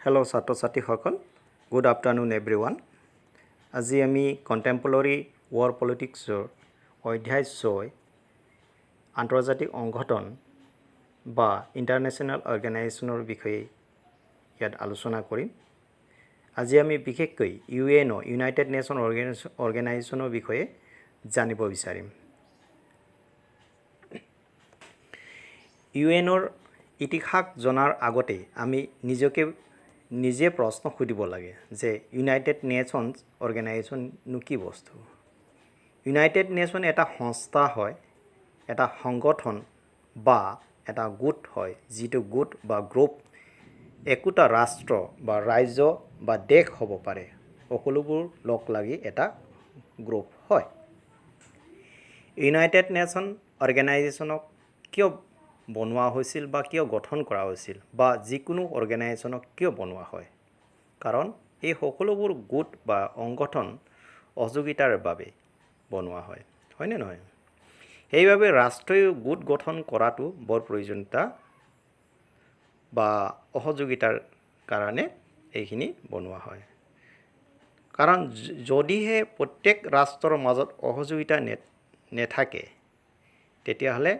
Hello ছাত্ৰ ছাত্ৰীসকল, good afternoon everyone. আজি আমি কণ্টেম্পৰৰী ৱাৰ পলিটিক্সৰ অধ্যায় 6 আন্তৰ্জাতিক সংগঠন বা ইণ্টাৰনেশ্যনেল অৰ্গেনাইজেশ্যনৰ বিষয়ে ইয়াত আলোচনা কৰিম। আজি আমি বিশেষকৈ ইউএনঅ ইউনাইটেড নেশ্যন অৰ্গেনাইজেশ্যনৰ বিষয়ে জানিব বিচাৰিম। ইউএনৰ ইতিহাস জনাৰ আগতে আমি নিজে প্ৰশ্ন সুধিব লাগে যে ইউনাইটেড নেশ্যনছ অৰ্গেনাইজেশ্যননো কি বস্তু। ইউনাইটেড নেশ্যন এটা সংস্থা হয়, এটা সংগঠন বা এটা গোট হয়, যিটো গোট বা গ্ৰুপ একোটা ৰাষ্ট্ৰ বা ৰাজ্য বা দেশ হ'ব পাৰে, সকলোবোৰ লগ লাগি এটা গ্ৰুপ হয়। ইউনাইটেড নেশ্যন অৰ্গেনাইজেশ্যনক কিয় বনোৱা হৈছিল বা কিয় গঠন কৰা হৈছিল বা যিকোনো অৰ্গেনাইজেশ্যনক কিয় বনোৱা হয়, কাৰণ এই সকলোবোৰ গোট বা সংগঠন সহযোগিতাৰ বাবে বনোৱা হয়, হয়নে নহয়? সেইবাবে ৰাষ্ট্ৰীয় গোট গঠন কৰাটো বৰ প্ৰয়োজনীয়তা বা সহযোগিতাৰ কাৰণে এইখিনি বনোৱা হয়। কাৰণ যদিহে প্ৰত্যেক ৰাষ্ট্ৰৰ মাজত সহযোগিতা নেথাকে, তেতিয়াহ'লে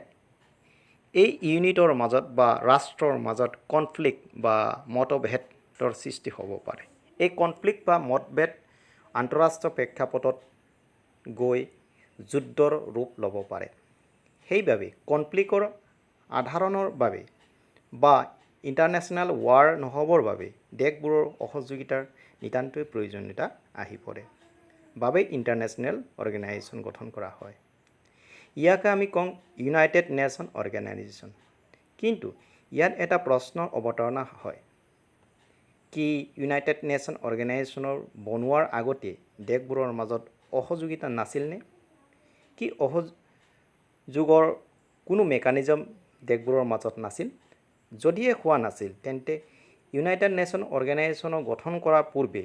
এই ইউনিটৰ মাজত বা ৰাষ্ট্ৰৰ মাজত কনফ্লিক্ট বা মতভেদৰ সৃষ্টি হ'ব পাৰে। এই কনফ্লিক্ট বা মতভেদ আন্তঃৰাষ্ট্ৰীয় প্ৰেক্ষাপটত গৈ যুদ্ধৰ ৰূপ ল'ব পাৰে। সেইবাবে কনফ্লিক্টৰ সাধাৰণৰ বাবে বা ইণ্টাৰনেশ্যনেল ৱাৰ নহ'বৰ বাবে দেশবোৰৰ সহযোগিতাৰ নিতান্তই প্ৰয়োজনীয়তা আহি পৰে, বাবে ইণ্টাৰনেশ্যনেল অৰ্গেনাইজেশ্যন গঠন কৰা হয়। ইয়াকে আমি কওঁ ইউনাইটেড নেশ্যন অৰ্গেনাইজেশ্যন। কিন্তু ইয়াত এটা প্ৰশ্নৰ অৱতাৰণা হয়, কি ইউনাইটেড নেশ্যন অৰ্গেনাইজেশ্যনৰ বনোৱাৰ আগতে দেশবোৰৰ মাজত সহযোগিতা নাছিলনে? কি সহযোগৰ কোনো মেকানিজম দেশবোৰৰ মাজত নাছিল? যদিহে হোৱা নাছিল, তেন্তে ইউনাইটেড নেশ্যন অৰ্গেনাইজেশ্যনৰ গঠন কৰাৰ পূৰ্বে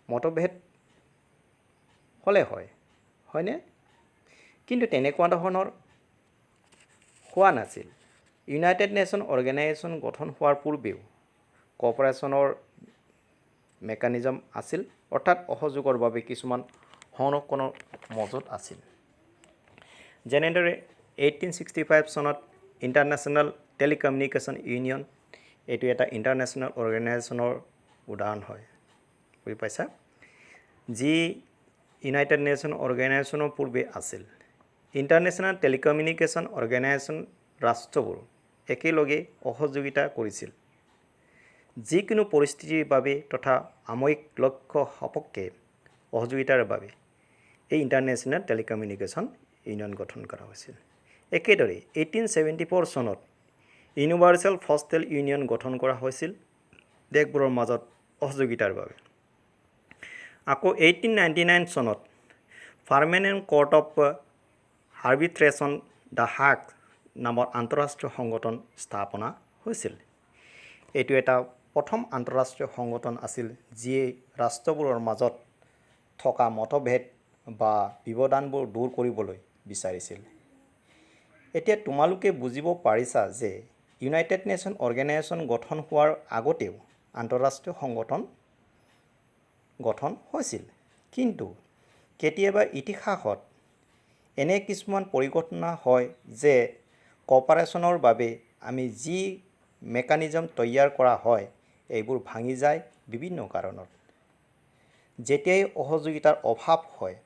মতভেদ হ'লে হয়নে? কিন্তু তেনেকুৱা ধৰণৰ হোৱা নাছিল। ইউনাইটেড নেশ্যন অৰ্গেনাইজেশ্যন গঠন হোৱাৰ পূৰ্বেও কঅপাৰেশ্যনৰ মেকানিজম আছিল, অৰ্থাৎ সহযোগৰ বাবে কিছুমান সংৰক্ষণৰ মজুত আছিল। যেনেদৰে 1865 চনত ইণ্টাৰনেশ্যনেল টেলিকমিউনিকেশ্যন ইউনিয়ন, এইটো এটা ইণ্টাৰনেশ্যনেল অৰ্গেনাইজেশ্যনৰ উদাহৰণ হয়, বুজি পাইছা? যি ইউনাইটেড নেশ্যন অৰ্গেনাইজেশ্যনৰ পূৰ্বে আছিল। ইণ্টাৰনেশ্যনেল টেলিকমিউনিকেশ্যন অৰ্গেনাইজেশ্যন ৰাষ্ট্ৰবোৰ একেলগে সহযোগিতা কৰিছিল যিকোনো পৰিস্থিতিৰ বাবে তথা সাময়িক লক্ষ্য সপক্ষে সহযোগিতাৰ বাবে। এই ইণ্টাৰনেশ্যনেল টেলিকমিউনিকেশ্যন ইউনিয়ন গঠন কৰা হৈছিল। একেদৰে 1874 চনত ইউনিভাৰ্চেল পষ্টেল ইউনিয়ন গঠন কৰা হৈছিল দেশবোৰৰ মাজত সহযোগিতাৰ বাবে। আকৌ 1899 চনত পাৰ্মানেণ্ট কোৰ্ট অফ আৰ্বিট্ৰেশ্যন দ্য হাগ নামৰ আন্তঃৰাষ্ট্ৰীয় সংগঠন স্থাপনা হৈছিল। এইটো এটা প্ৰথম আন্তঃৰাষ্ট্ৰীয় সংগঠন আছিল, যিয়ে ৰাষ্ট্ৰবোৰৰ মাজত থকা মতভেদ বা ব্যৱধানবোৰ দূৰ কৰিবলৈ বিচাৰিছিল। এতিয়া তোমালোকে বুজিব পাৰিছা যে ইউনাইটেড নেশ্যন অৰ্গেনাইজেশ্যন গঠন হোৱাৰ আগতেও আন্তঃৰাষ্ট্ৰীয় সংগঠন গঠন হৈছিল। কিন্তু কেতিয়াবা ইতিহাসত এনে কিছুমান পৰিঘটনা হয় যে কঅপাৰেশ্যনৰ বাবে আমি যি মেকানিজম তৈয়াৰ কৰা হয়, এইবোৰ ভাঙি যায় বিভিন্ন কাৰণত। যেতিয়াই সহযোগিতাৰ অভাৱ হয়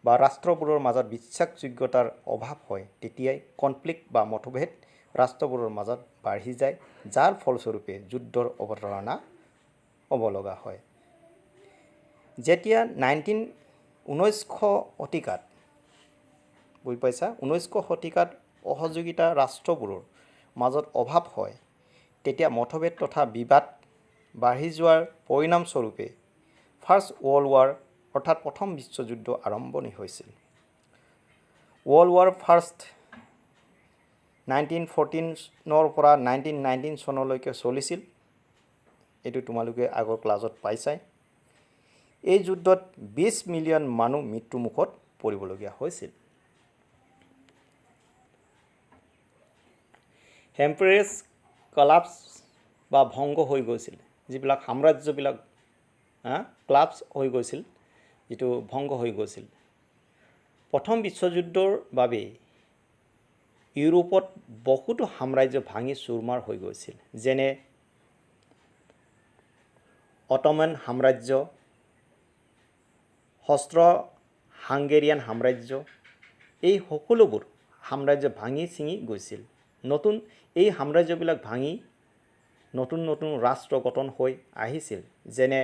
বা ৰাষ্ট্ৰবোৰৰ মাজত বিশ্বাসযোগ্যতাৰ অভাৱ হয়, তেতিয়াই কনফ্লিক্ট বা মতভেদ ৰাষ্ট্ৰবোৰৰ মাজত বাঢ়ি যায়, যাৰ ফলস্বৰূপে যুদ্ধৰ অৱতাৰণা হ'ব লগা হয়। যেতিয়া 19শ শতিকাত, বুজি পাইছা, 19শ শতিকাত সহযোগিতা ৰাষ্ট্ৰবোৰৰ মাজত অভাৱ হয়, তেতিয়া মতভেদ তথা বিবাদ বাঢ়ি যোৱাৰ পৰিণামস্বৰূপে ফাৰ্ষ্ট ৱৰ্ল্ড ৱাৰ অৰ্থাৎ প্ৰথম বিশ্বযুদ্ধ আৰম্ভণি হৈছিল। ৱৰ্ল্ড ৱাৰ ফাৰ্ষ্ট 1914 পৰা 1919 চনলৈকে চলিছিল। এইটো তোমালোকে আগৰ ক্লাছত পাইছাই। এই যুদ্ধত 20 মিলিয়ন মানুহ মৃত্যুমুখত পৰিবলগীয়া হৈছিল। এম্পায়াৰ্ছ কলাপছ বা ভংগ হৈ গৈছিল, যিবিলাক সাম্ৰাজ্যবিলাক ক্লাবছ হৈ গৈছিল, যিটো ভংগ হৈ গৈছিল। প্ৰথম বিশ্বযুদ্ধৰ বাবে ইউৰোপত বহুতো সাম্ৰাজ্য ভাঙি চুৰমাৰ হৈ গৈছিল, যেনে অটোমান সাম্ৰাজ্য, হাংগেৰিয়ান সাম্ৰাজ্য, এই সকলোবোৰ সাম্ৰাজ্য ভাঙি ছিঙি গৈছিল। এই সাম্ৰাজ্যবিলাক ভাঙি নতুন নতুন ৰাষ্ট্ৰ গঠন হৈ আহিছিল, যেনে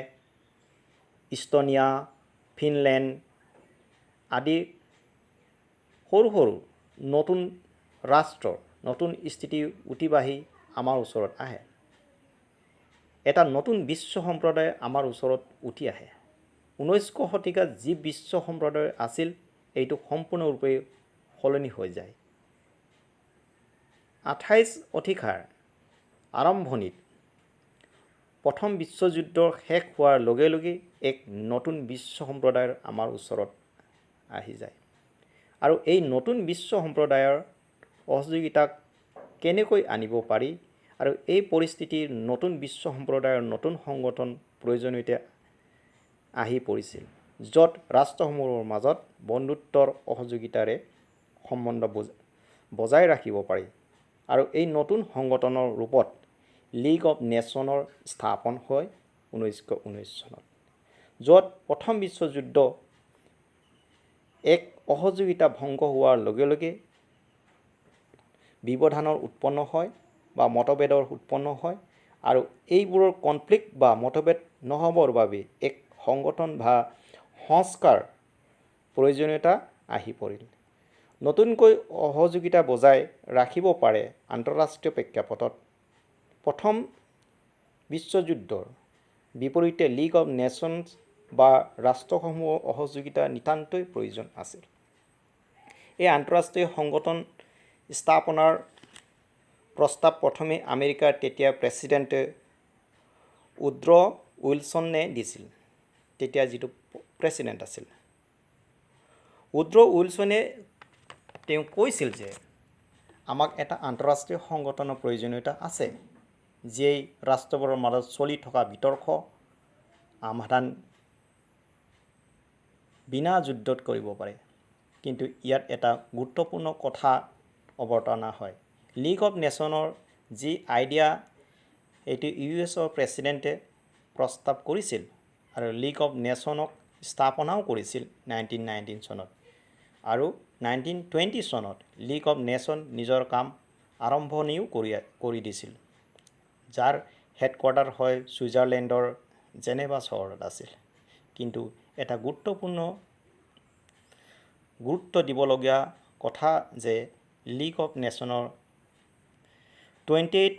ইষ্টনিয়া, ফিনলেণ্ড আদি সৰু সৰু নতুন ৰাষ্ট্ৰ, নতুন স্থিতি উঠিবাঢ়ি আমাৰ ওচৰত আহে। এটা নতুন বিশ্ব সম্প্ৰদায় আমাৰ ওচৰত উঠি আহে। 19শ শতিকাত যি বিশ্ব সম্প্ৰদায় আছিল, এইটো সম্পূৰ্ণৰূপে সলনি হৈ যায়। 28 শতিকাৰ আৰম্ভণিত প্ৰথম বিশ্বযুদ্ধৰ শেষ হোৱাৰ লগে লগে এক নতুন বিশ্ব সম্প্ৰদায় আমাৰ ওচৰত আহি যায়। আৰু এই নতুন বিশ্ব সম্প্ৰদায়ৰ সহযোগিতাক কেনেকৈ আনিব পাৰি, আৰু এই পৰিস্থিতিৰ নতুন বিশ্ব সম্প্ৰদায়ৰ নতুন সংগঠন প্ৰয়োজনীয়তা আহি পৰিছিল, য'ত ৰাষ্ট্ৰসমূহৰ মাজত বন্ধুত্বৰ সহযোগিতাৰে সম্বন্ধ বজাই ৰাখিব পাৰি। আৰু এই নতুন সংগঠনৰ ৰূপত লীগ অফ নেশ্যনৰ স্থাপন হয় 1919 চনত, য'ত প্ৰথম বিশ্বযুদ্ধ এক সহযোগিতা ভংগ হোৱাৰ লগে লগে ব্যৱধানৰ উৎপন্ন হয় বা মতভেদৰ উৎপন্ন হয়, আৰু এইবোৰৰ কনফ্লিক্ট বা মতভেদ নহ'বৰ বাবে এক সংগঠন বা সংস্কাৰ প্ৰয়োজনীয়তা আহি পৰিল। নতুনকৈ সহযোগিতা বজাই ৰাখিব পাৰে আন্তঃৰাষ্ট্ৰীয় প্ৰেক্ষাপটত প্ৰথম বিশ্বযুদ্ধৰ বিপৰীতে লীগ অফ নেশ্যনছ বা ৰাষ্ট্ৰসমূহৰ সহযোগিতা নিতান্তই প্ৰয়োজন আছিল। এই আন্তঃৰাষ্ট্ৰীয় সংগঠন স্থাপনাৰ প্ৰস্তাৱ প্ৰথমে আমেৰিকাৰ তেতিয়া প্ৰেছিডেণ্ট উড্ৰ' উইলছনে দিছিল। তেতিয়া যিটো প্ৰেছিডেণ্ট আছিল, উড্ৰ' উইলছনে তেওঁ কৈছিল যে আমাক এটা আন্তঃৰাষ্ট্ৰীয় সংগঠনৰ প্ৰয়োজনীয়তা আছে, যিয়ে ৰাষ্ট্ৰবোৰৰ মাজত চলি থকা বিতৰ্ক সমাধান বিনা যুদ্ধত কৰিব পাৰে। কিন্তু ইয়াত এটা গুৰুত্বপূৰ্ণ কথা অৱতাৰণা হয়। লীগ অফ নেশ্যনৰ যি আইডিয়া, এইটো ইউএছৰ প্ৰেছিডেণ্টে প্ৰস্তাৱ কৰিছিল আৰু লীগ অফ নেশ্যনক স্থাপনাও কৰিছিল 1919 চনত। আৰু 1920 চনত লীগ অফ নেশ্যন নিজৰ কাম আৰম্ভণিও কৰি দিছিল, যাৰ হেডকোৱাৰ্টাৰ হয় ছুইজাৰলেণ্ডৰ জেনেভা চহৰত আছিল। কিন্তু এটা গুৰুত্ব দিবলগীয়া কথা যে লীগ অফ নেশ্যনৰ 28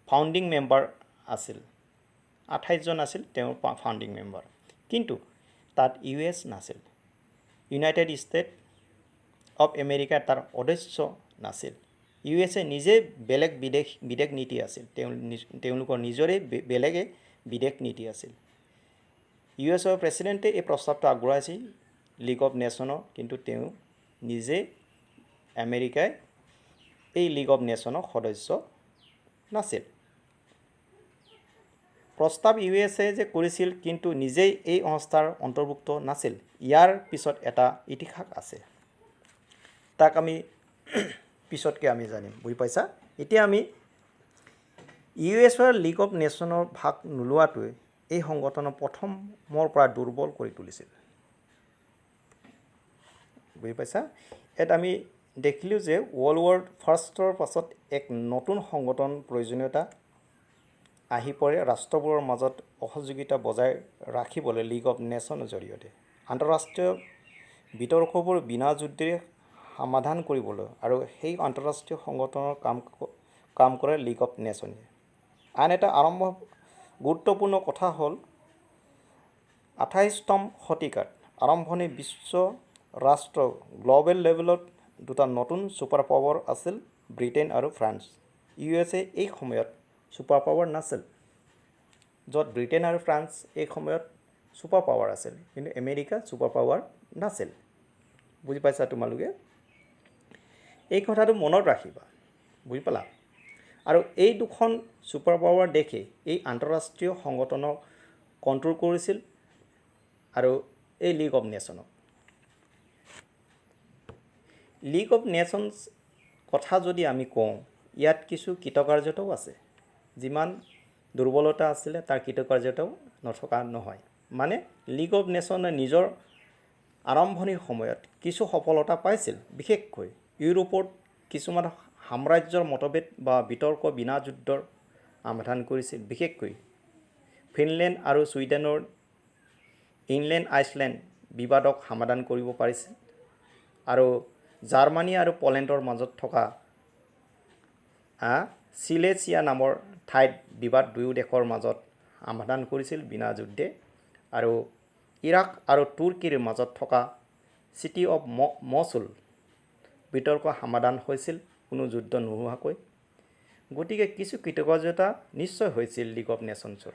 ফাউণ্ডিং মেম্বাৰ আছিল, 28 জন আছিল তেওঁৰ ফাউণ্ডিং মেম্বাৰ। কিন্তু তাত ইউএছ নাছিল, ইউনাইটেড ষ্টেট অফ আমেৰিকা তাৰ সদস্য নাছিল। ইউএছে নিজে বেলেগ বিদেশ নীতি আছিল, তেওঁলোকৰ নিজৰে বেলেগে বিদেশ নীতি আছিল। ইউএছৰ প্ৰেছিডেণ্টে এই প্ৰস্তাৱটো আগবঢ়াইছিল লীগ অফ নেশ্যনৰ, কিন্তু তেওঁ নিজে আমেৰিকাই এই লীগ অফ নেশ্যনৰ সদস্য নাছিল। প্ৰস্তাৱ ইউএছে যে কৰিছিল, কিন্তু নিজেই এই সংস্থাৰ অন্তৰ্ভুক্ত নাছিল। ইয়াৰ পিছত এটা ইতিহাস আছে, তাক আমি পিছতকৈ আমি জানিম, বুজি পাইছা? এতিয়া আমি ইউএছৰ লীগ অফ নেশ্যনৰ ভাগ নোলোৱাটোৱে এই সংগঠনৰ প্ৰথমৰ পৰা দুৰ্বল কৰি তুলিছিল, বুজি পাইছা? ইয়াত আমি দেখিলোঁ যে ৱৰ্ল্ড ৱাৰ ফাৰ্ষ্টৰ পাছত এক নতুন সংগঠন প্ৰয়োজনীয়তা আহি পৰে ৰাষ্ট্ৰবোৰৰ মাজত সহযোগিতা বজাই ৰাখিবলৈ লীগ অফ নেশ্যনৰ জৰিয়তে। আন্তঃৰাষ্ট্ৰীয় বিতৰ্কবোৰ বিনা যুদ্ধেৰে সমাধান কৰিবলৈ, আৰু সেই আন্তঃৰাষ্ট্ৰীয় সংগঠনৰ কাম কৰে লীগ অফ নেশ্যনে। আন এটা গুৰুত্বপূৰ্ণ কথা হ'ল 28তম শতিকাত আৰম্ভণি বিশ্ব ৰাষ্ট্ৰ গ্ল'বেল লেভেলত দুটা নতুন ছুপাৰ পাৱাৰ আছিল, ব্ৰিটেইন আৰু ফ্ৰান্স। ইউএছে এই সময়ত ছুপাৰ পাৱাৰ নাছিল, য'ত ব্ৰিটেইন আৰু ফ্ৰান্স এই সময়ত ছুপাৰ পাৱাৰ আছিল, কিন্তু আমেৰিকা ছুপাৰ পাৱাৰ নাছিল। বুজি পাইছা তোমালোকে? এই কথাটো মনত ৰাখিবা, বুজি পালা? আৰু এই দুখন ছুপাৰ পাৱাৰ দেশে এই আন্তঃৰাষ্ট্ৰীয় সংগঠনক কণ্ট্ৰল কৰিছিল আৰু এই লীগ অফ নেশ্যনক। লীগ অফ নেশ্যনছ কথা যদি আমি কওঁ, ইয়াত কিছু কৃতকাৰ্যতাও আছে। যিমান দুৰ্বলতা আছিলে তাৰ কৃতকাৰ্যতাও নথকা নহয়। মানে লীগ অফ নেশ্যনে নিজৰ আৰম্ভণিৰ সময়ত কিছু সফলতা পাইছিল। বিশেষকৈ ইউৰোপত কিছুমান সাম্ৰাজ্যৰ মতভেদ বা বিতৰ্ক বিনা যুদ্ধৰ সমাধান কৰিছিল। বিশেষকৈ ফিনলেণ্ড আৰু ছুইডেনৰ ইনলেণ্ড আইচলেণ্ড বিবাদক সমাধান কৰিব পাৰিছিল আৰু জাৰ্মানী আৰু পলেণ্ডৰ মাজত থকা চিলেচিয়া নামৰ ঠাইত বিবাদ দুয়ো দেশৰ মাজত সমাধান কৰিছিল বিনা যুদ্ধে। আৰু ইৰাক আৰু তুৰ্কীৰ মাজত থকা চিটি অফ মছুল বিতৰ্ক সমাধান হৈছিল কোনো যুদ্ধ নোহোৱাকৈ। গতিকে কিছু কৃতকাৰ্যতা নিশ্চয় হৈছিল লীগ অফ নেশ্যনছৰ,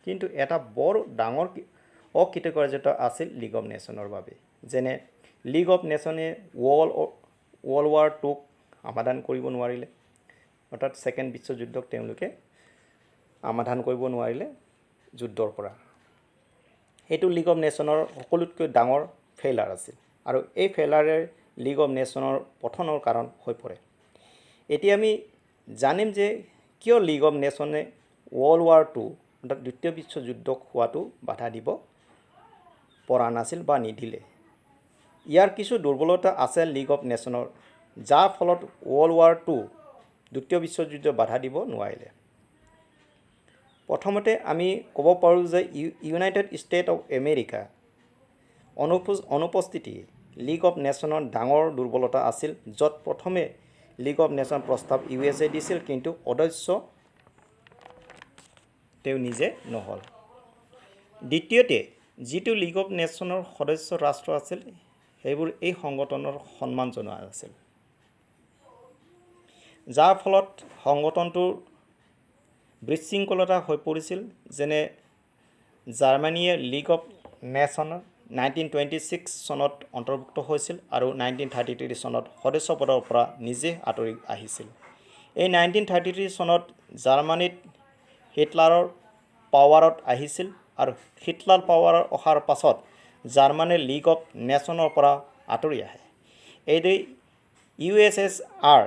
কিন্তু এটা বৰ ডাঙৰ অকৃতকাৰ্যতা আছিল লীগ অফ নেশ্যনৰ বাবে। যেনে লীগ অফ নেশ্যনে ৱৰ্ল্ড ৱাৰ II সমাধান কৰিব নোৱাৰিলে, অৰ্থাৎ ছেকেণ্ড বিশ্বযুদ্ধক তেওঁলোকে সমাধান কৰিব নোৱাৰিলে যুদ্ধৰ পৰা। সেইটো লীগ অফ নেশ্যনৰ সকলোতকৈ ডাঙৰ ফেইলাৰ আছিল আৰু এই ফেইলাৰে লীগ অফ নেশ্যনৰ পতনৰ কাৰণ হৈ পৰে। এতিয়া আমি জানিম যে কিয় লীগ অফ নেশ্যনে ৱৰ্ল্ড ৱাৰ II অৰ্থাৎ দ্বিতীয় বিশ্বযুদ্ধক হোৱাটো বাধা দিব পৰা নাছিল বা নিদিলে। ইয়াৰ কিছু দুৰ্বলতা আছে লীগ অফ নেশ্যনৰ, যাৰ ফলত ৱৰ্ল্ড ৱাৰ II দ্বিতীয় বিশ্বযুদ্ধ বাধা দিব নোৱাৰিলে। প্ৰথমতে আমি ক'ব পাৰোঁ যে ইউনাইটেড ষ্টেট অফ আমেৰিকা অনুপস্থিতি লীগ অফ নেশ্যনৰ ডাঙৰ দুৰ্বলতা আছিল, য'ত প্ৰথমে লীগ অফ নেশ্যন প্ৰস্তাৱ USA দিছিল, কিন্তু অধ্যক্ষ তেওঁ নিজে নহ'ল। দ্বিতীয়তে, যিটো লীগ অফ নেশ্যনৰ সদস্য ৰাষ্ট্ৰ আছিল সেইবোৰ এই সংগঠনৰ সন্মান জনোৱা নাছিল, যাৰ ফলত সংগঠনটোৰ বিশৃংখলতা হৈ পৰিছিল। যেনে জাৰ্মানীয়ে লীগ অফ নেশ্যনৰ 1926 চনত অন্তৰ্ভুক্ত হৈছিল আৰু 1933 চনত সদস্য পদৰ পৰা নিজে আঁতৰি আহিছিল। এই 1933 চনত জাৰ্মানীত হিটলাৰৰ পাৱাৰত আহিছিল আৰু হিটলাৰ পাৱাৰত অহাৰ পাছত জাৰ্মানী লীগ অফ নেশ্যনৰ পৰা আঁতৰি আহে। এইদৰে USSR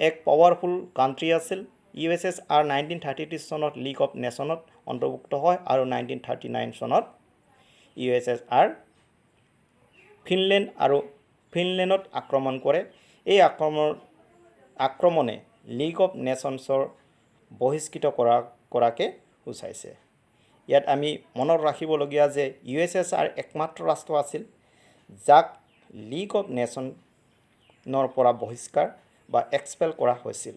এক পাৱাৰফুল কাণ্ট্ৰি আছিল। USSR 1933 চনত লীগ অফ নেশ্যনত অন্তৰ্ভুক্ত হয় আৰু 1939 চনত USSR ফিনলেণ্ডত আক্ৰমণ কৰে। এই আক্ৰমণে লীগ অফ নেশ্যনছৰ বহিষ্কৃত কৰাকে সূচাইছে। ইয়াত আমি মনত ৰাখিবলগীয়া যে USSR একমাত্ৰ ৰাষ্ট্ৰ আছিল যাক লীগ অফ নেশ্যনৰ পৰা বহিষ্কাৰ বা এক্সপেল কৰা হৈছিল।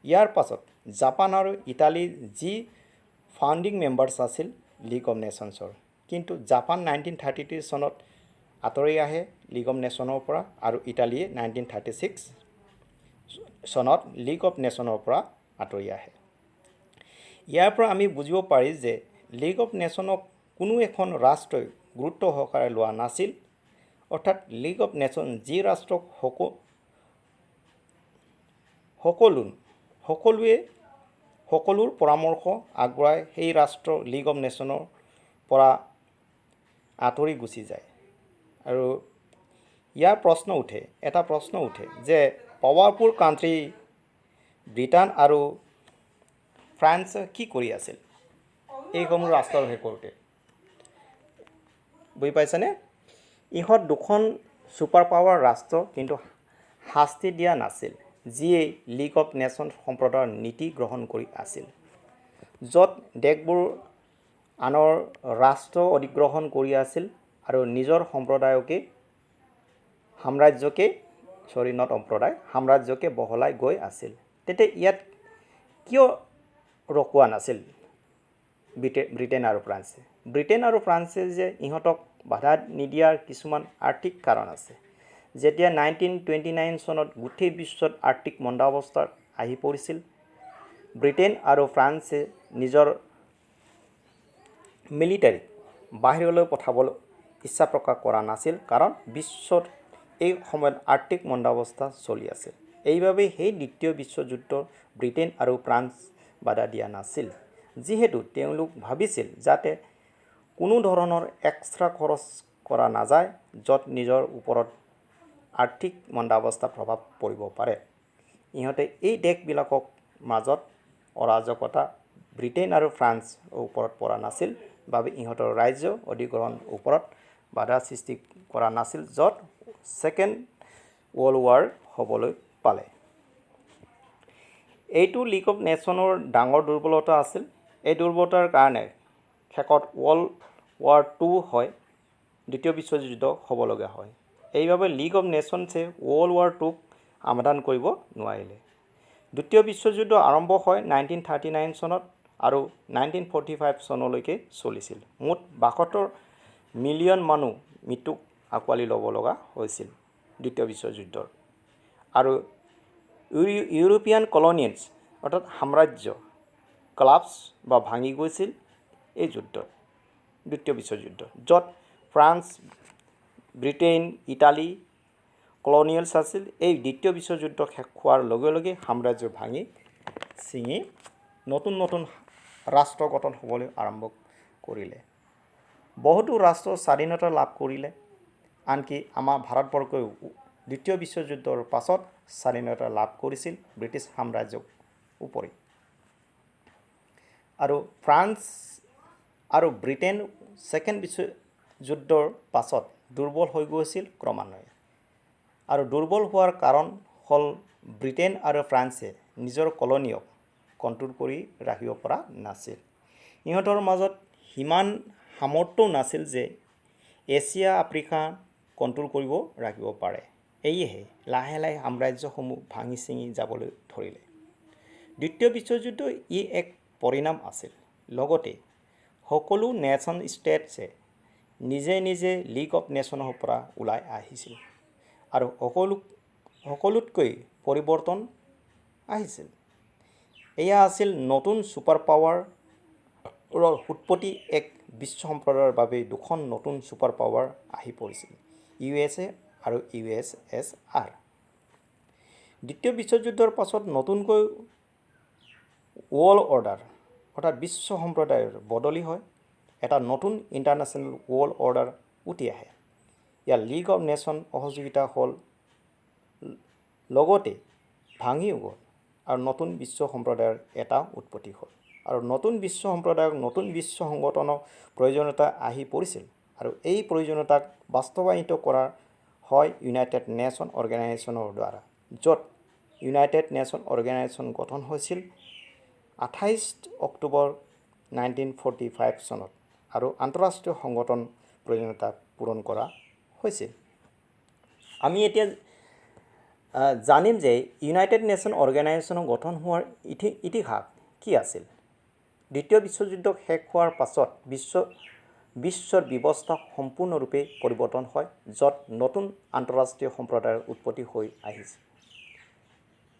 ইয়াৰ পাছত জাপান আৰু ইটালী যি ফাউণ্ডিং মেম্বাৰ্ছ আছিল লীগ অফ নেশ্যনছৰ, কিন্তু জাপান 1933 চনত আঁতৰি আহে লীগ অফ নেশ্যনৰ পৰা আৰু ইটালীয়ে 1936 চনত লীগ অফ নেশ্যনৰ পৰা আঁতৰি আহে। ইয়াৰ পৰা আমি বুজিব পাৰি যে লীগ অফ নেশ্যনক কোনো এখন ৰাষ্ট্ৰই গুৰুত্ব সহকাৰে লোৱা নাছিল, অৰ্থাৎ লীগ অফ নেশ্যন যি ৰাষ্ট্ৰক সকলোৰ পৰামৰ্শ আগবঢ়াই সেই ৰাষ্ট্ৰ লীগ অফ নেশ্যনৰ পৰা আঁতৰি গুচি যায়। আৰু ইয়াৰ এটা প্ৰশ্ন উঠে যে পাৱাৰফুল কাণ্ট্ৰি ব্ৰিটেইন আৰু ফ্ৰান্সে কি কৰি আছিল এইসমূহ ৰাষ্ট্ৰৰ শেষ কৰোঁতে? বুজি পাইছেনে? ইহঁত দুখন ছুপাৰ পাৱাৰ ৰাষ্ট্ৰ, কিন্তু শাস্তি দিয়া নাছিল, যিয়ে লীগ অফ নেশ্যন সম্প্ৰদায়ৰ নীতি গ্ৰহণ কৰি আছিল, য'ত দেশবোৰ আনৰ ৰাষ্ট্ৰ অধিগ্ৰহণ কৰি আছিল আৰু নিজৰ সাম্ৰাজ্যকে বহলাই গৈ আছিল। তেতিয়া ইয়াত কিয় ৰখোৱা নাছিল ব্ৰিটেইন আৰু ফ্ৰান্সে? ব্ৰিটেইন আৰু ফ্ৰান্সে যে ইহঁতক বাধা নিদিয়াৰ কিছুমান আৰ্থিক কাৰণ আছে। যেতিয়া 1929 চনত গোটেই বিশ্বত আৰ্থিক মন্দাৱস্থা আহি পৰিছিল, ব্ৰিটেইন আৰু ফ্ৰান্সে নিজৰ মিলিটাৰীক বাহিৰলৈ পঠাবলৈ ইচ্ছা প্ৰকাশ কৰা নাছিল, কাৰণ বিশ্বত এই সময়ত আৰ্থিক মন্দাৱস্থা চলি আছিল। এইভাবে সেই দ্বিতীয় বিশ্বযুদ্ধ ব্ৰিটেইন আৰু ফ্ৰান্স বাধা দিয়া নাছিল, যিহেতু তেওঁলোক ভাবিছিল যাতে কোনো ধৰণৰ এক্সট্ৰা খৰচ কৰা নাযায় য'ত নিজৰ ওপৰত আৰ্থিক মন্দাৱস্থা প্ৰভাৱ পৰিব পাৰে। ইহঁতে এই দেশবিলাকক মাজত অৰাজকতা ব্ৰিটেইন আৰু ফ্ৰান্সৰ ওপৰত পৰা নাছিল বাবে ইহঁতৰ ৰাজ্য অধিগ্ৰহণ ওপৰত বাধা সৃষ্টি কৰা নাছিল, য'ত ছেকেণ্ড ৱৰ্ল্ড ৱাৰ হ'বলৈ পালে। এইটো লীগ অফ নেশ্যনৰ ডাঙৰ দুৰ্বলতা আছিল। এই দুৰ্বলতাৰ কাৰণে শেষত ৱৰ্ল্ড ৱাৰ II হয়, দ্বিতীয় বিশ্বযুদ্ধ হ'বলগীয়া হয়। এইবাবে লীগ অফ নেশ্যনছে ৱৰ্ল্ড ৱাৰ IIক সমাধান কৰিব নোৱাৰিলে। দ্বিতীয় বিশ্বযুদ্ধ আৰম্ভ হয় 1939 চনত আৰু 1945 চনলৈকে চলিছিল। মুঠ 72 মিলিয়ন মানুহ মৃত্যুক আঁকোৱালি ল'ব লগা হৈছিল দ্বিতীয় বিশ্বযুদ্ধৰ। আৰু ইউৰোপিয়ান কলনিয়েলছ অৰ্থাৎ সাম্ৰাজ্য কলাপছ বা ভাঙি গৈছিল এই যুদ্ধত, দ্বিতীয় বিশ্বযুদ্ধ, য'ত ফ্ৰান্স, ব্ৰিটেইন, ইটালী কলনিয়েলছ আছিল। এই দ্বিতীয় বিশ্বযুদ্ধ শেষ হোৱাৰ লগে লগে সাম্ৰাজ্য ভাঙি ছিঙি নতুন নতুন ৰাষ্ট্ৰ গঠন হ'বলৈ আৰম্ভ কৰিলে। বহুতো ৰাষ্ট্ৰ স্বাধীনতা লাভ কৰিলে, আনকি আমাৰ ভাৰতবৰ্ষও দ্বিতীয় বিশ্বযুদ্ধৰ পাছত স্বাধীনতা লাভ কৰিছিল ব্ৰিটিছ সাম্ৰাজ্যৰ উপৰি। আৰু ফ্ৰান্স আৰু ব্ৰিটেইন ছেকেণ্ড বিশ্বযুদ্ধৰ পাছত দুৰ্বল হৈ গৈছিল ক্ৰমান্বয়ে। আৰু দুৰ্বল হোৱাৰ কাৰণ হ'ল ব্ৰিটেইন আৰু ফ্ৰান্সে নিজৰ কলনিয়ক কণ্ট্ৰল কৰি ৰাখিব পৰা নাছিল। ইহঁতৰ মাজত সিমান সামৰ্থ্যও নাছিল যে এছিয়া আফ্ৰিকা কণ্ট্ৰল কৰিব ৰাখিব পাৰে। এয়েহে লাহে লাহে সাম্ৰাজ্যসমূহ ভাঙি ছিঙি যাবলৈ ধৰিলে। দ্বিতীয় বিশ্বযুদ্ধ ই এক পৰিণাম আছিল। লগতে সকলো নেশ্যন ষ্টেটছে নিজে নিজে লীগ অফ নেশ্যনৰ পৰা ওলাই আহিছিল আৰু সকলোতকৈ পৰিৱৰ্তন আহিছিল। এয়া আছিল নতুন ছুপাৰ পাৱাৰৰ উৎপত্তি। এক বিশ্ব সম্প্ৰদায়ৰ বাবে দুখন নতুন ছুপাৰ পাৱাৰ আহি পৰিছিল, USA আৰু USSR। দ্বিতীয় বিশ্বযুদ্ধৰ পাছত নতুনকৈ ৱৰ্ল্ড অৰ্ডাৰ অৰ্থাৎ বিশ্ব সম্প্ৰদায়ৰ বদলি হয়। এটা নতুন ইণ্টাৰনেশ্যনেল ৱৰ্ল্ড অৰ্ডাৰ উঠি আহে। ইয়াৰ লীগ অফ নেশ্যন অসহযোগিতা হ'ল, লগতে ভাঙিও গ'ল আৰু নতুন বিশ্ব সম্প্ৰদায়ৰ এটা উৎপত্তি হ'ল। আৰু নতুন বিশ্ব সম্প্ৰদায়ক নতুন বিশ্ব সংগঠনৰ প্ৰয়োজনীয়তা আহি পৰিছিল আৰু এই প্ৰয়োজনীয়তাক বাস্তৱায়িত কৰা হয় ইউনাইটেড নেশ্যন অৰ্গেনাইজেশ্যনৰ দ্বাৰা, য'ত ইউনাইটেড নেশ্যন অৰ্গেনাইজেশ্যন গঠন হৈছিল 28 অক্টোবৰ 1945 চনত আৰু আন্তঃৰাষ্ট্ৰীয় সংগঠন প্ৰয়োজনীয়তা পূৰণ কৰা হৈছিল। আমি এতিয়া জানিম যে ইউনাইটেড নেশ্যন অৰ্গেনাইজেশ্যনৰ গঠন হোৱাৰ ইতিহাস কি আছিল। দ্বিতীয় বিশ্বযুদ্ধ শেষ হোৱাৰ পাছত বিশ্বৰ ব্যৱস্থা সম্পূৰ্ণৰূপে পৰিৱৰ্তন হয়, য'ত নতুন আন্তঃৰাষ্ট্ৰীয় সম্প্ৰদায়ৰ উৎপত্তি হৈ আহিছে।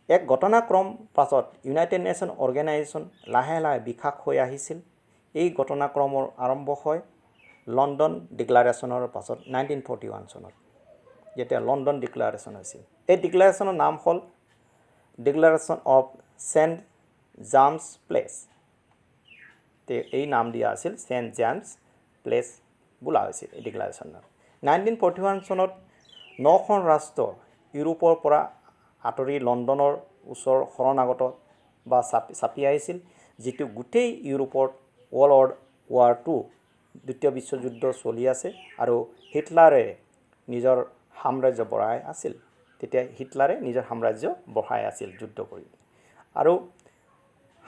এক ঘটনাক্ৰম পাছত ইউনাইটেড নেশ্যন অৰ্গেনাইজেশ্যন লাহে লাহে বিকাশ হৈ আহিছিল। এই ঘটনাক্ৰমৰ আৰম্ভ হয় লণ্ডন ডিক্লাৰেশ্যনৰ পাছত 1941 চনত, যেতিয়া লণ্ডন ডিক্লাৰেশ্যন হৈছিল। এই ডিক্লাৰেশ্যনৰ নাম হ'ল declaration of Saint James place. এই নাম দিয়া আছিল ছেইণ্ট জেমছ প্লেচ বোলা হৈছিল এই ডিক্লাৰেশ্যনৰ। 1941 চনত 9খন ৰাষ্ট্ৰ ইউৰোপৰ পৰা আঁতৰি লণ্ডনৰ ওচৰ শৰণাগত বা চাপি আহিছিল, যিটো গোটেই ইউৰোপত ৱৰ্ল্ড ৱাৰ II দ্বিতীয় বিশ্বযুদ্ধ চলি আছে আৰু হিটলাৰে নিজৰ সাম্ৰাজ্য বঢ়াই আছিল। তেতিয়া হিটলাৰে নিজৰ সাম্ৰাজ্য বঢ়াই আছিল যুদ্ধ কৰি আৰু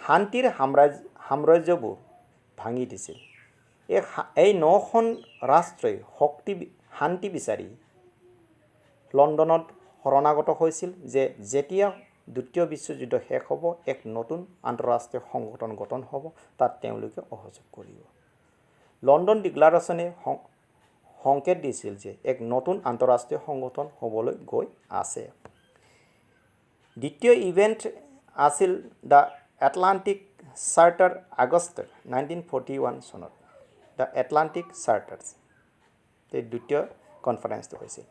শান্তিৰ সাম্ৰাজ্যবোৰ ভাঙি দিছিল। এই 9খন ৰাষ্ট্ৰই শান্তি বিচাৰি লণ্ডনত শৰণাগত হৈছিল যে যেতিয়া দ্বিতীয় বিশ্বযুদ্ধ শেষ হ'ব এক নতুন আন্তঃৰাষ্ট্ৰীয় সংগঠন গঠন হ'ব, তাত তেওঁলোকে সহযোগ কৰিব। লণ্ডন ডিক্লাৰেশ্যনে সংকেত দিছিল যে এক নতুন আন্তঃৰাষ্ট্ৰীয় সংগঠন হ'বলৈ গৈ আছে। দ্বিতীয় ইভেণ্ট আছিল দ্য এটলাণ্টিক চাৰ্টাৰ আগষ্ট 1941 চনত। দ্য এটলাণ্টিক চাৰ্টাৰ্ছ এই দ্বিতীয় কনফাৰেন্সটো হৈছিল।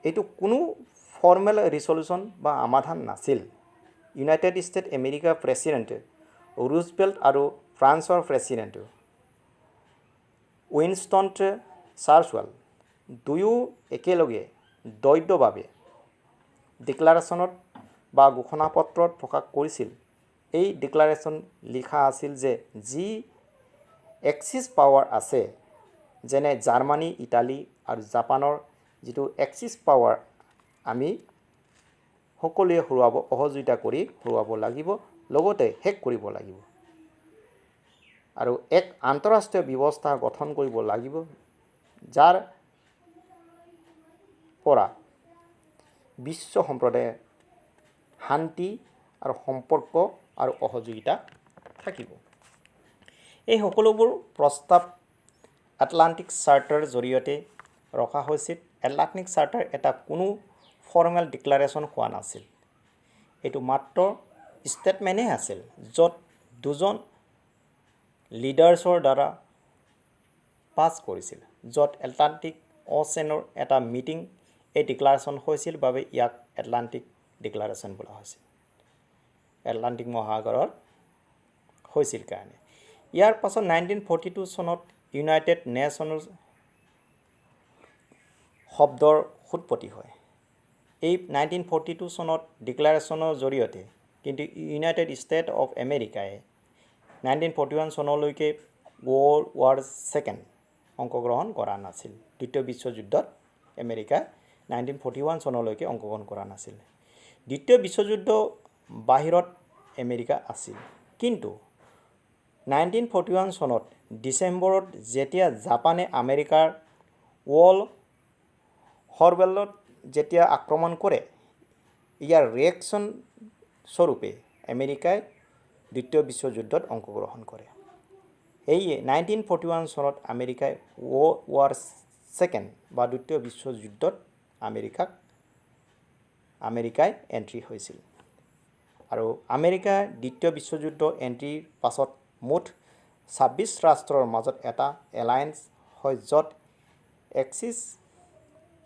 এইটো কোনো ফৰ্মেল ৰিজলিউশ্যন বা সমাধান নাছিল। ইউনাইটেড ষ্টেট আমেৰিকাৰ প্ৰেছিডেণ্ট ৰুজভেল্ট আৰু ফ্ৰান্সৰ প্ৰেছিডেণ্ট উইনষ্টন চাৰ্চৱেল দুয়ো একেলগে দ্বৈতভাৱে ডিক্লাৰেশ্যনত বা ঘোষণাপত্ৰত প্ৰকাশ কৰিছিল। এই ডিক্লাৰেশ্যন লিখা আছিল যে যি এক্সিছ পাৱাৰ আছে, যেনে জাৰ্মানী, ইটালী আৰু জাপানৰ যিটো এক্সিছ পাৱাৰ আমি সকলোৱে হেৰুৱাব, সহযোগিতা কৰি হেৰুৱাব লাগিব, লগতে শেষ কৰিব লাগিব। আৰু এক আন্তঃৰাষ্ট্ৰীয় ব্যৱস্থা গঠন কৰিব লাগিব, যাৰ পৰা বিশ্ব সম্প্ৰদায়ে শান্তি আৰু সম্পৰ্ক আৰু সহযোগিতা থাকিব। এই সকলোবোৰ প্ৰস্তাৱ আটলাণ্টিক চাৰ্টাৰৰ জৰিয়তে ৰখা হৈছিল। আটলাণ্টিক চাৰ্টাৰ এটা কোনো ফৰ্মেল ডিক্লাৰেশ্যন হোৱা নাছিল। এইটো মাত্ৰ ষ্টেটমেণ্টহে আছিল, য'ত দুজন লিডাৰ্ছৰ দ্বাৰা পাছ কৰিছিল, য'ত এটলাণ্টিক অ'চেনৰ এটা মিটিং এই ডিক্লাৰেশ্যন হৈছিল বাবে ইয়াক এটলাণ্টিক ডিক্লাৰেশ্যন বোলা হৈছিল। এটলাণ্টিক মহাসাগৰৰ হৈছিল কাৰণে। ইয়াৰ পাছত 1942 চনত ইউনাইটেড নেশ্যনৰ শব্দৰ উৎপত্তি হয়। এই 1942 চনত ডিক্লাৰেশ্যনৰ জৰিয়তে কিন্তু ইউনাইটেড ষ্টেট অফ আমেৰিকাই 1941 চনলৈকে ৱৰ্ল্ড ৱাৰ ছেকেণ্ড অংশগ্ৰহণ কৰা নাছিল। দ্বিতীয় বিশ্বযুদ্ধত আমেৰিকা 1941 চনলৈকে অংশগ্ৰহণ কৰা নাছিল। দ্বিতীয় বিশ্বযুদ্ধ বাহিৰত আমেৰিকা আছিল। কিন্তু 1941 চনত ডিচেম্বৰত যেতিয়া জাপানে আমেৰিকাৰ ৱৰ্ল্ড হৰবেলত যেতিয়া আক্ৰমণ কৰে, ইয়াৰ ৰিয়েকশ্যন স্বৰূপে আমেৰিকাই দ্বিতীয় বিশ্বযুদ্ধত অংশগ্ৰহণ কৰে। সেয়ে 1941 চনত আমেৰিকাই ৱৰ্ল্ড ৱাৰ ছেকেণ্ড বা দ্বিতীয় বিশ্বযুদ্ধত আমেৰিকাই এণ্ট্ৰি হৈছিল। আৰু আমেৰিকা দ্বিতীয় বিশ্বযুদ্ধ এণ্ট্ৰিৰ পাছত মুঠ 26 ৰাষ্ট্ৰৰ মাজত এটা এলায়েন্স হয়, য'ত এক্সিছ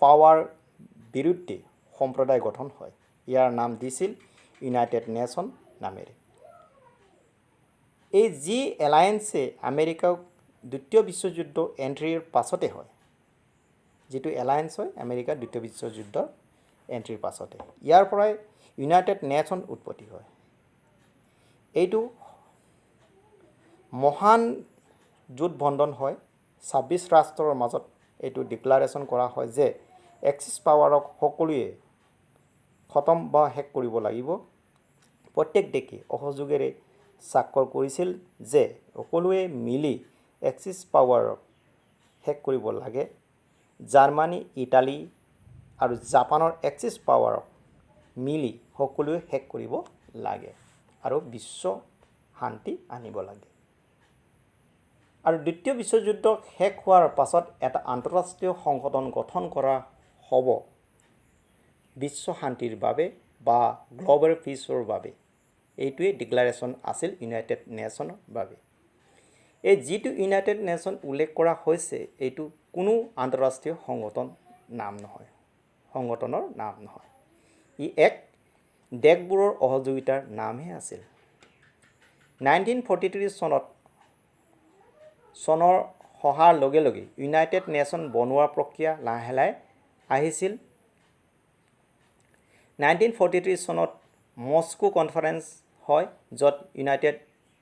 পাৱাৰ বিৰুদ্ধে সম্প্ৰদায় গঠন হয়। ইয়াৰ নাম দিছিল ইউনাইটেড নেশ্যন নামেৰে। এই যি এলায়েন্সে আমেৰিকাক দ্বিতীয় বিশ্বযুদ্ধ এণ্ট্ৰিৰ পাছতে হয়, যিটো এলায়েন্স হয় আমেৰিকা দ্বিতীয় বিশ্বযুদ্ধ এণ্ট্ৰিৰ পাছতে, ইয়াৰ পৰাই ইউনাইটেড নেশ্যন উৎপত্তি হয়। এইটো মহান জোটবন্ধন হয়। 26 ৰাষ্ট্ৰৰ মাজত এইটো ডিক্লাৰেশ্যন কৰা হয় যে এক্সিছ পাৱাৰক সকলোৱে খতম বা শেষ কৰিব লাগিব। প্ৰত্যেক দেশে অসহযোগেৰে স্বাক্ষৰ কৰিছিল যে সকলোৱে মিলি এক্সিছ পাৱাৰক শেষ কৰিব লাগে। জাৰ্মানী, ইটালী আৰু জাপানৰ এক্সিছ পাৱাৰক মিলি সকলোৱে শেষ কৰিব লাগে আৰু বিশ্ব শান্তি আনিব লাগে। আৰু দ্বিতীয় বিশ্বযুদ্ধ শেষ হোৱাৰ পাছত এটা আন্তঃৰাষ্ট্ৰীয় সংগঠন গঠন কৰা হ'ব বিশ্ব শান্তিৰ বাবে বা গ্ল'বেল পিচৰ বাবে। এইটোৱে ডিক্লাৰেশ্যন আছিল ইউনাইটেড নেশ্যনৰ বাবে। এই যিটো ইউনাইটেড নেশ্যন উল্লেখ কৰা হৈছে, এইটো কোনো আন্তঃৰাষ্ট্ৰীয় সংগঠনৰ নাম নহয়। ই এক দেশবোৰৰ সহযোগিতাৰ নামহে আছিল। 1943 চনৰ সহাৰ লগে লগে ইউনাইটেড নেশ্যন বনোৱাৰ প্ৰক্ৰিয়া লাহে লাহে আহিছিল। 1943 চনত মস্কো কনফাৰেন্স হয়, য'ত ইউনাইটেড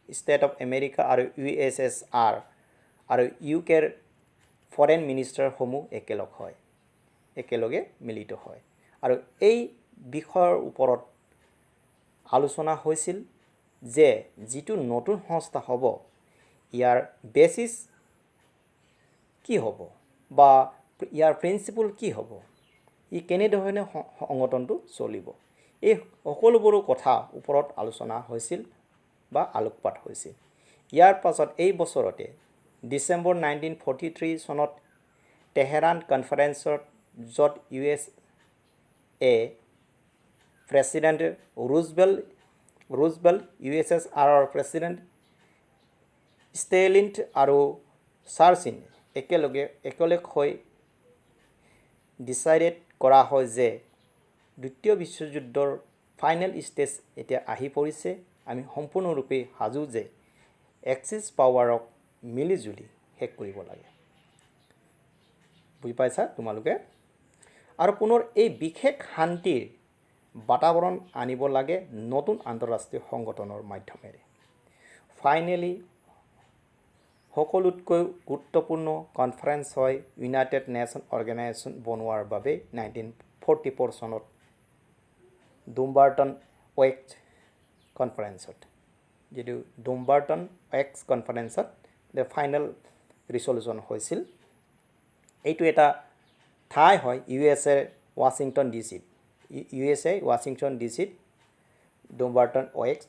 ষ্টেট অফ আমেৰিকা আৰু USSR আৰু UKৰ ফৰেন মিনিষ্টাৰসমূহ একেলগে মিলিত হয়। আৰু এই বিষয়ৰ ওপৰত আলোচনা হৈছিল যে যিটো নতুন সংস্থা হ'ব, ইয়াৰ বেচিছ কি হ'ব বা ইয়াৰ প্ৰিন্সিপল কি হ'ব, ই কেনেধৰণে সংগঠনটো চলিব, এই সকলোবোৰ কথা ওপৰত আলোচনা হৈছিল বা আলোকপাত হৈছিল। ইয়াৰ পাছত এই বছৰতে ডিচেম্বৰ 1943 চনত তেহেৰাণ কনফাৰেন্সত, য'ত USA প্ৰেছিডেণ্ট ৰুজভেল্ট, USSRৰ প্ৰেছিডেণ্ট ষ্টেলিন আৰু চাৰ্চিল একেলগ হৈ ডিচাইডেড কৰা হয় যে দ্বিতীয় বিশ্বযুদ্ধৰ ফাইনেল ষ্টেজ এতিয়া আহি পৰিছে আমি সম্পূৰ্ণৰূপে সাজু যে এক্সিছ পাৱাৰক মিলিজুলি শেষ কৰিব লাগে বুজি পাইছা তোমালোকে আৰু পুনৰ এই বিশেষ শান্তিৰ বাতাবৰণ আনিব লাগে নতুন আন্তঃৰাষ্ট্ৰীয় সংগঠনৰ মাধ্যমেৰে ফাইনেলি সকলোতকৈ গুৰুত্বপূৰ্ণ কনফাৰেন্স হয় ইউনাইটেড নেশ্যন অৰ্গেনাইজেশ্যন বনোৱাৰ বাবে 1944 চনত ডুম্বাৰ্টন ওয়েক্স কনফাৰেন্সত যেটো ডুম্বাৰ্টন ওয়েক্স কনফাৰেন্সত দ্য ফাইনেল ৰিজলিউশ্যন হৈছিল এইটো এটা ঠাই হয় USA Washington DC USA Washington ডিসিত ডুম্বাৰ্টন ওয়েক্স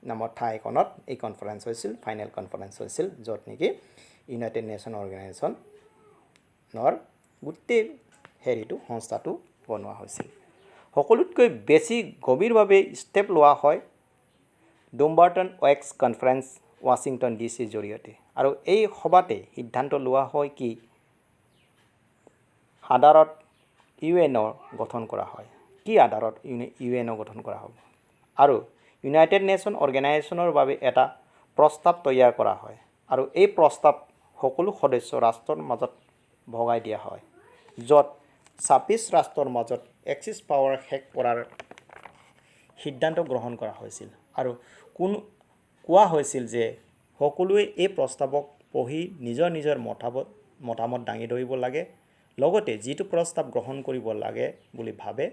নামৰ ঠাইখনত এই কনফাৰেন্স হৈছিল ফাইনেল কনফাৰেন্স হৈছিল য'ত নেকি ইউনাইটেড নেশ্যন অৰ্গেনাইজেশ্যনৰ গোটেই হেৰিটো সংস্থাটো বনোৱা হৈছিল সকলোতকৈ বেছি গভীৰভাৱে ষ্টেপ লোৱা হয় ডুম্বাৰ্টন ওয়েক্স কনফাৰেন্স ৱাশ্বিংটন ডিসিৰ জৰিয়তে আৰু এই সভাতে সিদ্ধান্ত লোৱা হয় কি আধাৰত ইউএনৰ গঠন কৰা হয় কি আধাৰত ইউএনৰ গঠন কৰা হ'ব আৰু ইউনাইটেড নেশ্যন অৰ্গেনাইজেশ্যনৰ বাবে এটা প্ৰস্তাৱ তৈয়াৰ কৰা হয় আৰু এই প্ৰস্তাৱ সকলো সদস্য ৰাষ্ট্ৰৰ মাজত ভগাই দিয়া হয় য'ত 26 ৰাষ্ট্ৰৰ মাজত এক্সিছ পাৱাৰ শেষ কৰাৰ সিদ্ধান্ত গ্ৰহণ কৰা হৈছিল আৰু কোৱা হৈছিল যে সকলোৱে এই প্ৰস্তাৱক পঢ়ি নিজৰ নিজৰ মতামত দাঙি ধৰিব লাগে লগতে যিটো প্ৰস্তাৱ গ্ৰহণ কৰিব লাগে বুলি ভাবে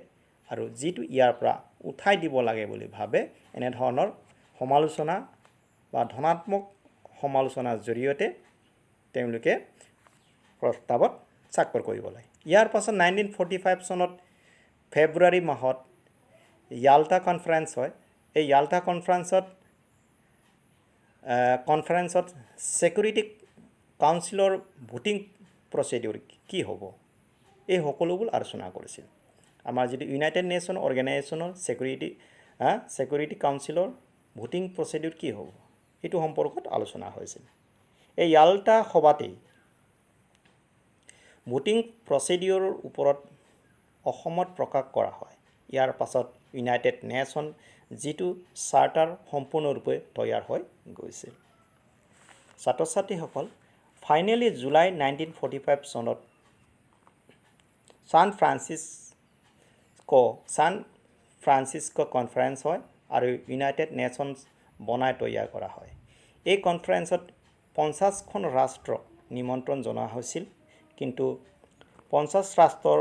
আৰু যিটো ইয়াৰ পৰা উঠাই দিব লাগে বুলি ভাবে এনে ধৰণৰ সমালোচনা বা ধনাত্মক সমালোচনাৰ জৰিয়তে তেওঁলোকে প্ৰস্তাৱত স্বাক্ষৰ কৰিব লাগে ইয়াৰ পাছত 1945 চনত ফেব্ৰুৱাৰী মাহত ইয়াল্টা কনফাৰেন্স হয় এই ইয়াল্টা কনফাৰেন্সত সিকিউৰিটি কাউন্সিলৰ ভোটিং প্ৰচিডিউৰ কি হ'ব এই সকলোবোৰ আলোচনা কৰিছিল আমাৰ যদি ইউনাইটেড নেশ্যন অৰ্গেনাইজেশ্যনৰ সিকিউৰিটি কাউন্সিলৰ ভোটিং প্ৰচিডিউৰ কি হ'ব এইটো সম্পৰ্কত আলোচনা হৈছিল এই ইয়াল্টা সভাতেই ভোটিং প্ৰচিডিউৰৰ ওপৰত অসমত প্ৰকাশ কৰা হয় ইয়াৰ পাছত ইউনাইটেড নেশ্যন যিটো চাৰ্টাৰ সম্পূৰ্ণৰূপে তৈয়াৰ হৈ গৈছিল ছাত্ৰ ছাত্ৰীসকল ফাইনেলি জুলাই 1945 চনত সান ফ্ৰান্সিস্কো কনফাৰেন্স হয় আৰু ইউনাইটেড নেশ্যনছ বনাই তৈয়াৰ কৰা হয় এই কনফাৰেন্সত 50খন ৰাষ্ট্ৰক নিমন্ত্ৰণ জনোৱা হৈছিল কিন্তু 50 ৰাষ্ট্ৰৰ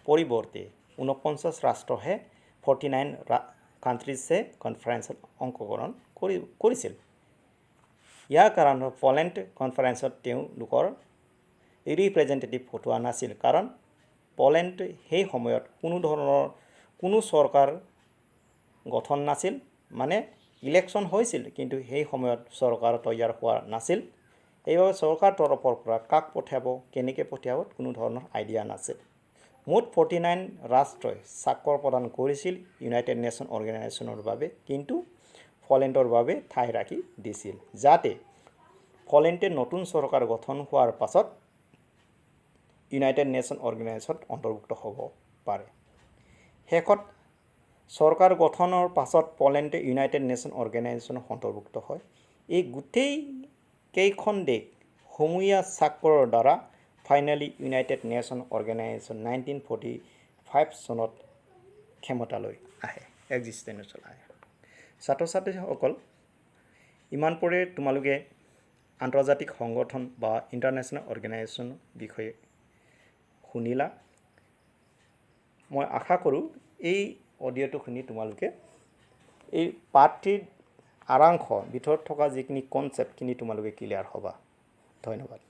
পৰিৱৰ্তে 49 ৰাষ্ট্ৰহে 49 কান্ট্ৰিজে কনফাৰেন্সত অংশগ্ৰহণ কৰিছিল ইয়াৰ কাৰণে পলেণ্ড কনফাৰেন্সত তেওঁলোকৰ ৰিপ্ৰেজেন্টেটিভ পঠোৱা নাছিল কাৰণ পলেণ্ড সেই সময়ত কোনো চৰকাৰ গঠন নাছিল মানে ইলেকশ্যন হৈছিল কিন্তু সেই সময়ত চৰকাৰ তৈয়াৰ হোৱা নাছিল এইভাবে চৰকাৰ তৰফৰ পৰা কাক পঠিয়াব কেনেকৈ পঠিয়াব কোনো ধৰণৰ আইডিয়া নাছিল মুঠ 49 ৰাষ্ট্ৰই স্বাক্ষৰ প্ৰদান কৰিছিল ইউনাইটেড নেশ্যন অৰ্গেনাইজেশ্যনৰ বাবে কিন্তু পলেণ্ডৰ বাবে ঠাই ৰাখি দিছিল যাতে পলেণ্ডে নতুন চৰকাৰ গঠন হোৱাৰ পাছত ইউনাইটেড নেশ্যন অৰ্গেনাইজেশ্যনত অন্তৰ্ভুক্ত হ'ব পাৰে শেষত চৰকাৰ গঠনৰ পাছত পলেণ্ডে ইউনাইটেড নেশ্যন অৰ্গেনাইজেশ্যনত অন্তৰ্ভুক্ত হয় এই গোটেই কেইখন দেশ সমূহীয়া স্বাক্ষৰৰ দ্বাৰা ফাইনেলি ইউনাইটেড নেশ্যন অৰ্গেনাইজেশ্যন 1945 চনত ক্ষমতালৈ আহে এক্সিষ্টেন্সলৈ আহে ছাত্ৰ ছাত্ৰীসকল ইমান পৰে তোমালোকে আন্তৰ্জাতিক সংগঠন বা ইণ্টাৰনেশ্যনেল অৰ্গেনাইজেশ্যনৰ বিষয়ে শুনিলা মই আশা কৰোঁ এই অডিঅ'টো শুনি তোমালোকে এই পাঠটিৰ আৰাংশ ভিতৰত থকা যিখিনি কনচেপ্টখিনি তোমালোকে ক্লিয়াৰ হ'বা ধন্যবাদ